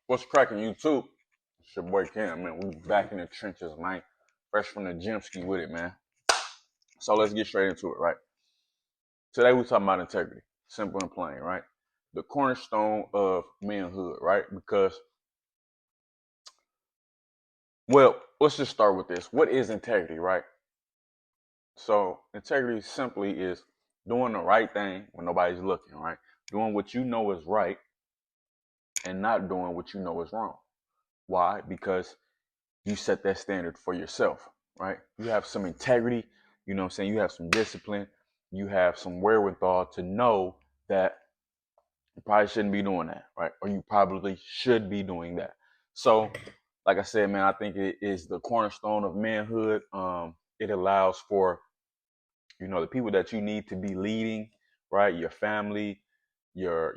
What's cracking YouTube? It's your boy Cam, man. We back in the trenches, man. Fresh from the gym ski with it, man. So let's get straight into it, right? Today we're talking about integrity. Simple and plain, right? The cornerstone of manhood, right? Because, well, let's just start with this. What is integrity, right? So integrity simply is doing the right thing when nobody's looking, right? Doing what you know is right and not doing what you know is wrong. Why? Because you set that standard for yourself, right? You have some integrity, you know what I'm saying? You have some discipline, you have some wherewithal to know that you probably shouldn't be doing that, right? Or you probably should be doing that. So, like I said, man, I think it is the cornerstone of manhood. It allows for, the people that you need to be leading, right? Your family, your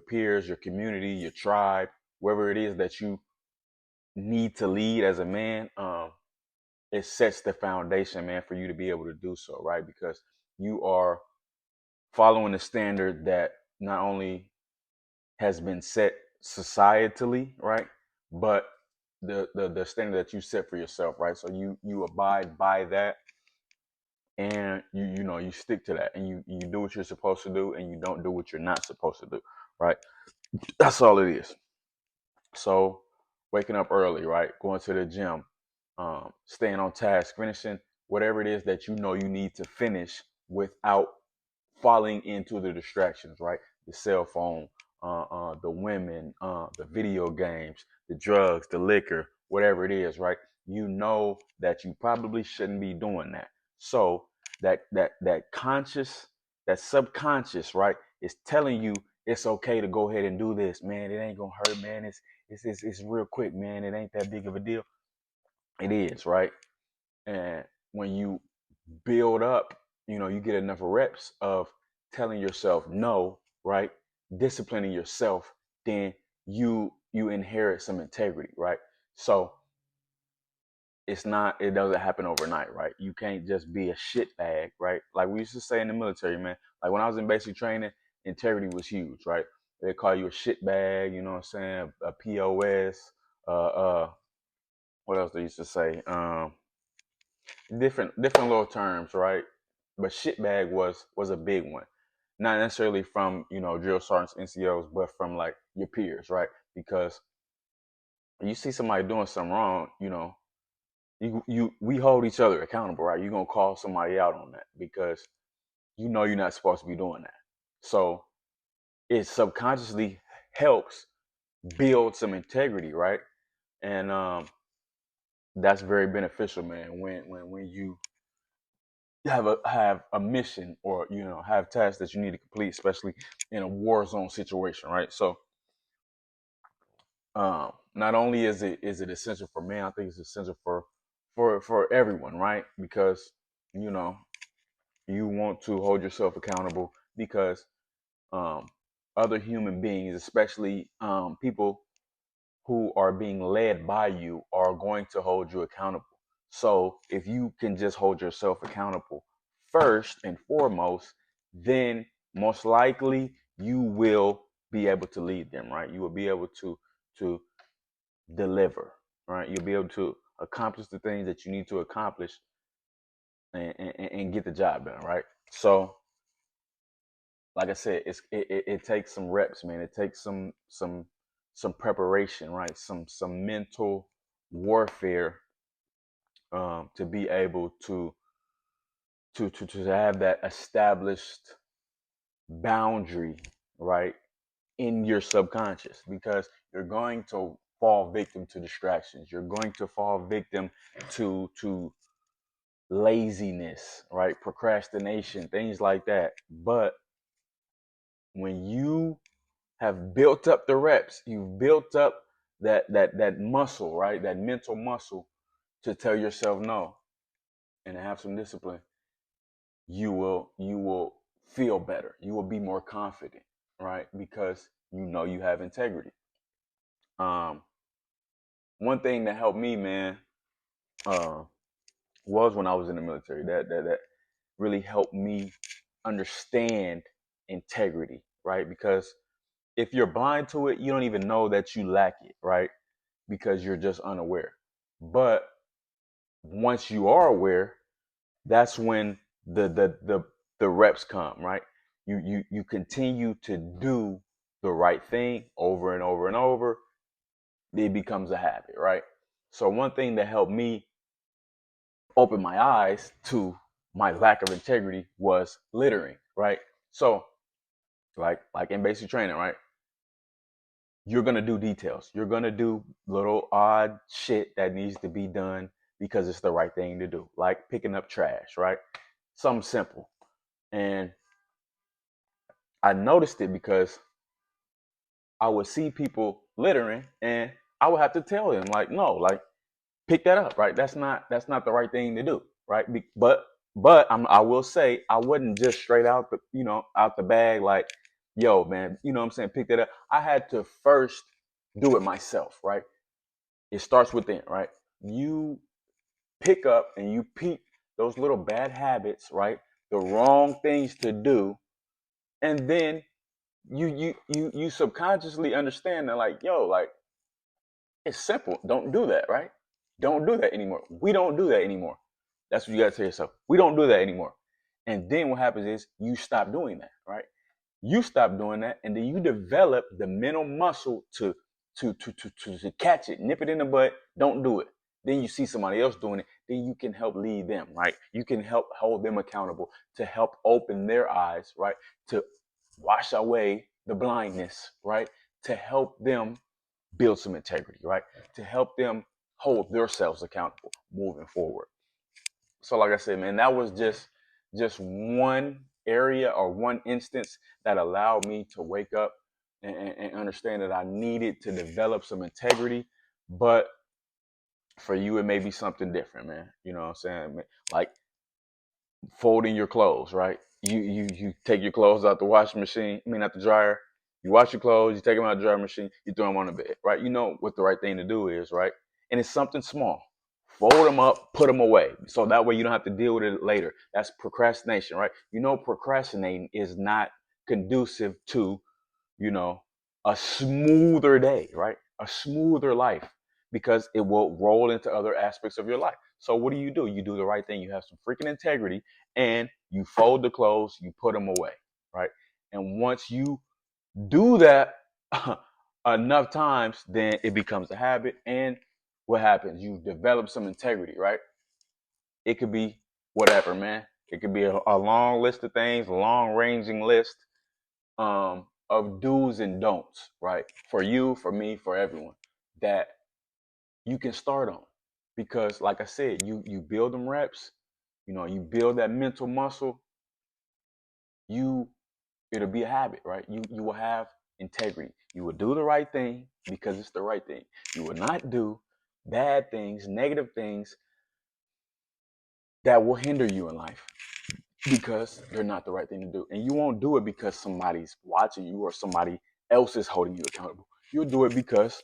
peers, your community, your tribe, wherever it is that you need to lead as a man. It sets the foundation, man, for you to be able to do so, right? Because you are following the standard that not only has been set societally, right, but the standard that you set for yourself, right? So you abide by that, and you stick to that, and you do what you're supposed to do, and you don't do what you're not supposed to do, right? That's all it is. So waking up early, right? Going to the gym, staying on task, finishing whatever it is that you know you need to finish without falling into the distractions, right? The cell phone, the women, the video games, the drugs, the liquor, whatever it is, right? You know that you probably shouldn't be doing that. So that subconscious, right, is telling you it's okay to go ahead and do this, man. It ain't gonna hurt, man. It's real quick, man. It ain't that big of a deal. It is, right? And when you build up, you get enough reps of telling yourself no, right? Disciplining yourself, then you inherit some integrity, right? So it doesn't happen overnight, right? You can't just be a shit bag, right? Like we used to say in the military, man. Like when I was in basic training, integrity was huge, right? They call you a shit bag, you know what I'm saying? A POS, what else they used to say? Different little terms, right? But shitbag was a big one, not necessarily from drill sergeants, NCOs, but from like your peers, right? Because you see somebody doing something wrong, we hold each other accountable, right? You're gonna call somebody out on that because you're not supposed to be doing that. So it subconsciously helps build some integrity, right? And that's very beneficial, man. When you have a mission, or have tasks that you need to complete, especially in a war zone situation, right? So not only is it essential for men, I think it's essential for everyone, right? Because you know you want to hold yourself accountable, because um, other human beings, especially people who are being led by you, are going to hold you accountable. So if you can just hold yourself accountable first and foremost, then most likely you will be able to lead them, right? You will be able to deliver, right? You'll be able to accomplish the things that you need to accomplish, and get the job done, right? So like I said, it takes some reps, man. It takes some preparation, right? Some mental warfare, to be able to have that established boundary, right, in your subconscious, because you're going to fall victim to distractions. You're going to fall victim to laziness, right? Procrastination, things like that. But when you have built up the reps, you've built up that muscle, right? That mental muscle to tell yourself no, and to have some discipline. You will feel better. You will be more confident, right? Because you have integrity. Um, One thing that helped me, man, uh, was when I was in the military. That really helped me understand integrity, right? Because if you're blind to it, you don't even know that you lack it, right? Because you're just unaware. But once you are aware, that's when the reps come, right? You continue to do the right thing over and over and over. It becomes a habit, right? So one thing that helped me open my eyes to my lack of integrity was littering, right? So like in basic training, right? You're gonna do details. You're gonna do little odd shit that needs to be done because it's the right thing to do, like picking up trash, right? Something simple. And I noticed it because I would see people littering and I would have to tell them like, no, like pick that up, right? That's not the right thing to do, right? I will say I wasn't just straight out the out the bag like, yo man, you know what I'm saying, pick that up. I had to first do it myself, right? It starts within, right? You pick up and you peep those little bad habits, right? The wrong things to do, and then you subconsciously understand that like, yo, like it's simple. Don't do that, right? Don't do that anymore. We don't do that anymore. That's what you gotta tell yourself. We don't do that anymore. And then what happens is you stop doing that, right? You stop doing that, and then you develop the mental muscle to catch it, nip it in the butt. Don't do it. Then you see somebody else doing it. Then you can help lead them, right? You can help hold them accountable to help open their eyes, right? To wash away the blindness, right? To help them build some integrity, right? To help them hold themselves accountable moving forward. So, like I said, man, that was just one area or one instance that allowed me to wake up and understand that I needed to develop some integrity. But for you, it may be something different, man. You know what I'm saying? Like folding your clothes, right? You take your clothes out the washing machine. I mean, out the dryer. You wash your clothes. You take them out the dryer machine. You throw them on the bed, right? You know what the right thing to do is, right? And it's something small. Fold them up, put them away, so that way you don't have to deal with it later. That's procrastination, right? You know, procrastinating is not conducive to, you know, a smoother day, right? A smoother life, because it will roll into other aspects of your life. So what do? You do the right thing. You have some freaking integrity and you fold the clothes, you put them away, right? And once you do that enough times, then it becomes a habit. And what happens? You develop some integrity, right? It could be whatever, man. It could be a long list of things, a long ranging list of do's and don'ts, right? For you, for me, for everyone, that you can start on. Because like I said, you build them reps, you build that mental muscle, you it'll be a habit, right? You will have integrity. You will do the right thing because it's the right thing. You will not do bad things, negative things that will hinder you in life because they're not the right thing to do. And you won't do it because somebody's watching you or somebody else is holding you accountable. You'll do it because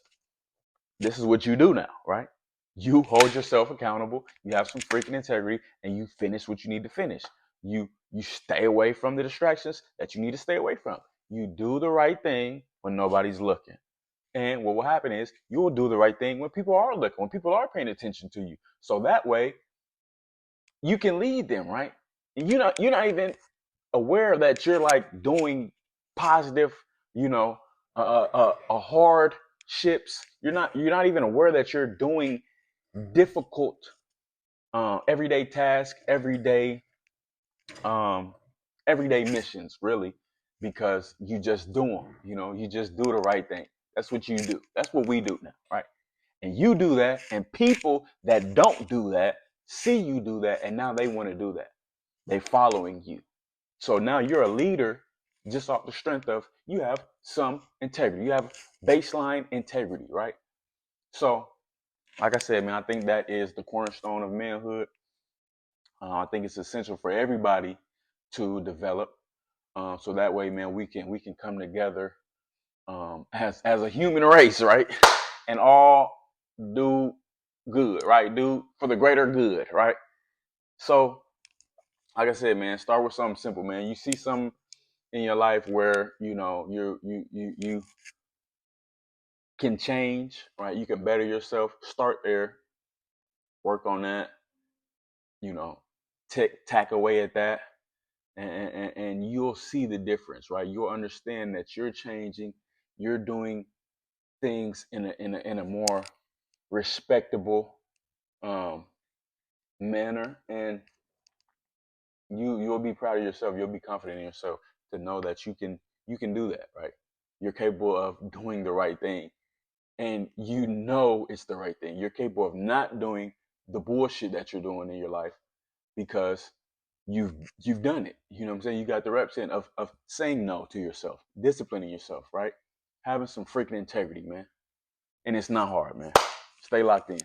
this is what you do now, right? You hold yourself accountable, you have some freaking integrity, and you finish what you need to finish. You stay away from the distractions that you need to stay away from. You do the right thing when nobody's looking. And what will happen is you will do the right thing when people are looking, when people are paying attention to you. So that way you can lead them, right? And you're not even aware that you're like doing positive, you know, hardships. You're not even aware that you're doing difficult, everyday tasks, um, everyday missions, really, because you just do them. You just do the right thing. That's what you do. That's what we do now, right? And you do that, and people that don't do that see you do that, and now they want to do that. They following you. So now you're a leader just off the strength of you have some integrity. You have baseline integrity, right? So, like I said, man, I think that is the cornerstone of manhood. I think it's essential for everybody to develop. So that way, man, we can come together as a human race, right? And all do good, right? Do for the greater good, right? So, like I said, man, start with something simple, man. You see some in your life where you know you can change, right? You can better yourself. Start there, work on that, you know, tack away at that, and you'll see the difference, right? You'll understand that you're changing, you're doing things in a more respectable um, manner, and you'll be proud of yourself. You'll be confident in yourself to know that you can do that, right? You're capable of doing the right thing, and you know it's the right thing. You're capable of not doing the bullshit that you're doing in your life because you've done it. You know what I'm saying? You got the reps in of saying no to yourself, disciplining yourself, right? Having some freaking integrity, man. And it's not hard, man. Stay locked in.